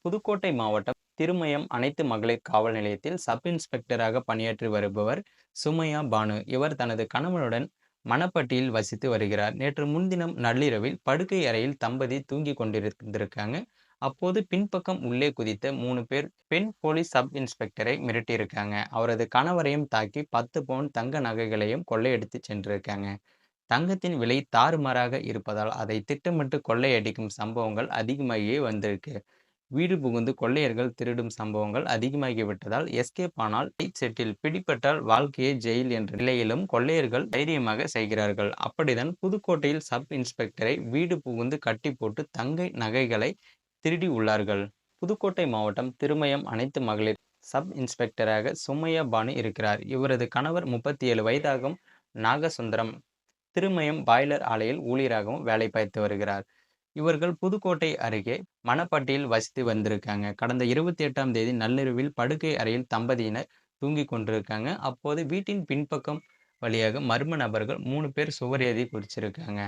புதுக்கோட்டை மாவட்டம் திருமயம் அனைத்து மகளிர் காவல் நிலையத்தில் சப் இன்ஸ்பெக்டராக பணியாற்றி வருபவர் சுமையா பானு. இவர் தனது கணவனுடன் மணப்பட்டியில் வசித்து வருகிறார். நேற்று முன்தினம் நள்ளிரவில் படுக்கை அறையில் தம்பதி தூங்கிக் கொண்டிருந்திருக்காங்க. அப்போது பின்பக்கம் உள்ளே குதித்த 3 பேர் பெண் போலீஸ் சப் இன்ஸ்பெக்டரை மிரட்டியிருக்காங்க. அவரது கணவரையும் தாக்கி 10 பவுன் தங்க நகைகளையும் கொள்ளையடித்து சென்றிருக்காங்க. தங்கத்தின் விலை தாறுமாறாக இருப்பதால் அதை திட்டமிட்டு கொள்ளையடிக்கும் சம்பவங்கள் அதிகமாகியே வந்திருக்கு. வீடு புகுந்து கொள்ளையர்கள் திருடும் சம்பவங்கள் அதிகமாகிவிட்டதால் எஸ்கேப் ஆனால் லைட் செட்டில் பிடிபட்டால் வாழ்க்கையே ஜெயில் என்ற நிலையிலும் கொள்ளையர்கள் தைரியமாக செய்கிறார்கள். அப்படிதான் புதுக்கோட்டையில் சப் இன்ஸ்பெக்டரை வீடு புகுந்து கட்டி போட்டு தங்க நகைகளை திருடி உள்ளார்கள். புதுக்கோட்டை மாவட்டம் திருமயம் அனைத்து மகளிர் சப் இன்ஸ்பெக்டராக சுமையா பானு இருக்கிறார். இவரது கணவர் 37 வயதாகும் நாகசுந்தரம் திருமயம் பாய்லர் ஆலையில் ஊழியராகவும் வேலை பார்த்து வருகிறார். இவர்கள் புதுக்கோட்டை அருகே மணப்பட்டியில் வசித்து வந்திருக்காங்க. கடந்த 28ஆம் தேதி நள்ளிரவில் படுக்கை அறையில் தம்பதியினர் தூங்கிக் கொண்டிருக்காங்க. அப்போது வீட்டின் பின்பக்கம் வழியாக மர்ம நபர்கள் 3 பேர் சுவர் ஏறி குதிச்சிருக்காங்க.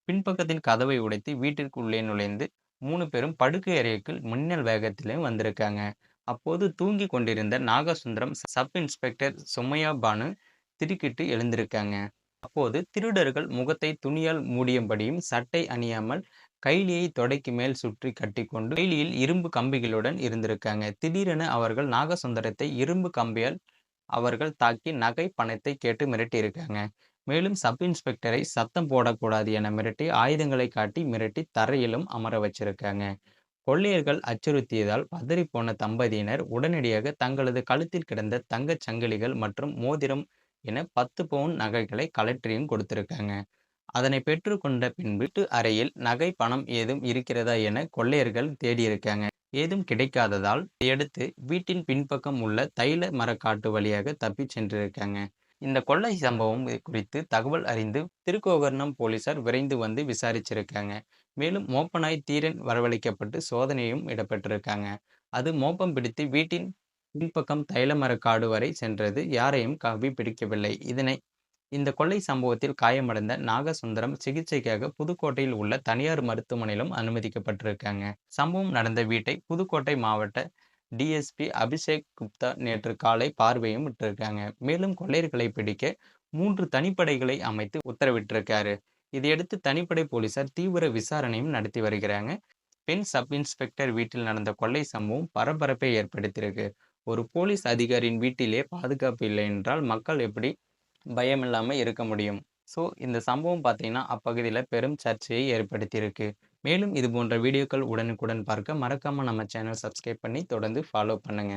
பின்பக்கத்தின் கதவை உடைத்து வீட்டிற்கு உள்ளே நுழைந்து 3 பேரும் படுக்கை அறைக்குள் மின்னல் வேகத்திலே வந்திருக்காங்க. அப்போது தூங்கிக் கொண்டிருந்த நாகசுந்தரம் சப் இன்ஸ்பெக்டர் சுமையா பானு திடுக்கிட்டு எழுந்திருக்காங்க. அப்போது திருடர்கள் முகத்தை துணியால் மூடியபடியும் சட்டை அணியாமல் கைலியை தொடைக்கு மேல் சுற்றி கட்டிக்கொண்டு கைலியில் இரும்பு கம்பிகளுடன் இருந்திருக்காங்க. திடீரென அவர்கள் நாகசுந்தரத்தை இரும்பு கம்பியால் அவர்கள் தாக்கி நகை பணத்தை கேட்டு மிரட்டியிருக்காங்க. மேலும் சப் இன்ஸ்பெக்டரை சத்தம் போடக்கூடாது என மிரட்டி ஆயுதங்களை காட்டி மிரட்டி தரையிலும் அமர வச்சிருக்காங்க. கொள்ளையர்கள் அச்சுறுத்தியதால் பதறிப்போன தம்பதியினர் உடனடியாக தங்களது கழுத்தில் கிடந்த தங்கச் சங்கிலிகள் மற்றும் மோதிரம் என 10 பவுன் நகைகளை கலெக்டரியும் கொடுத்திருக்காங்க. அதனை பெற்றுக்கொண்ட பின்பு வீட்டு அறையில் நகை பணம் ஏதும் இருக்கிறதா என கொள்ளையர்கள் தேடியிருக்காங்க. ஏதும் கிடைக்காததால் இதையடுத்து வீட்டின் பின்பக்கம் உள்ள தைல மரக்காட்டு வழியாக தப்பி சென்றிருக்காங்க. இந்த கொள்ளை சம்பவம் குறித்து தகவல் அறிந்து திருக்கோகர்ணம் போலீசார் விரைந்து வந்து விசாரிச்சிருக்காங்க. மேலும் மோப்பநாய் தீரன் வரவழைக்கப்பட்டு சோதனையும் இடம்பெற்றிருக்காங்க. அது மோப்பம் பிடித்து வீட்டின் பின்பக்கம் தைலமரக்காடு வரை சென்றது. யாரையும் கவி பிடிக்கவில்லை. இந்த கொள்ளை சம்பவத்தில் காயமடைந்த நாகசுந்தரம் சிகிச்சைக்காக புதுக்கோட்டையில் உள்ள தனியார் மருத்துவமனையிலும் அனுமதிக்கப்பட்டிருக்காங்க. சம்பவம் நடந்த வீட்டை புதுக்கோட்டை மாவட்ட டிஎஸ்பி அபிஷேக் குப்தா நேற்று காலை பார்வையும் விட்டிருக்காங்க. மேலும் கொள்ளையர்களை பிடிக்க 3 தனிப்படைகளை அமைத்து உத்தரவிட்டிருக்காரு. இதையடுத்து தனிப்படை போலீசார் தீவிர விசாரணையும் நடத்தி வருகிறாங்க. பெண் சப் இன்ஸ்பெக்டர் வீட்டில் நடந்த கொள்ளை சம்பவம் பரபரப்பை ஏற்படுத்தியிருக்கு. ஒரு போலீஸ் அதிகாரியின் வீட்டிலே பாதுகாப்பு இல்லை என்றால் மக்கள் எப்படி பயமில்லாம இருக்க முடியும்? ஸோ இந்த சம்பவம் பார்த்தீங்கன்னா அப்பகுதியில் பெரும் சர்ச்சையை ஏற்படுத்தியிருக்கு. மேலும் இது போன்ற வீடியோக்கள் உடனுக்குடன் பார்க்க மறக்காம நம்ம சேனல் சப்ஸ்கிரைப் பண்ணி தொடர்ந்து ஃபாலோ பண்ணுங்க.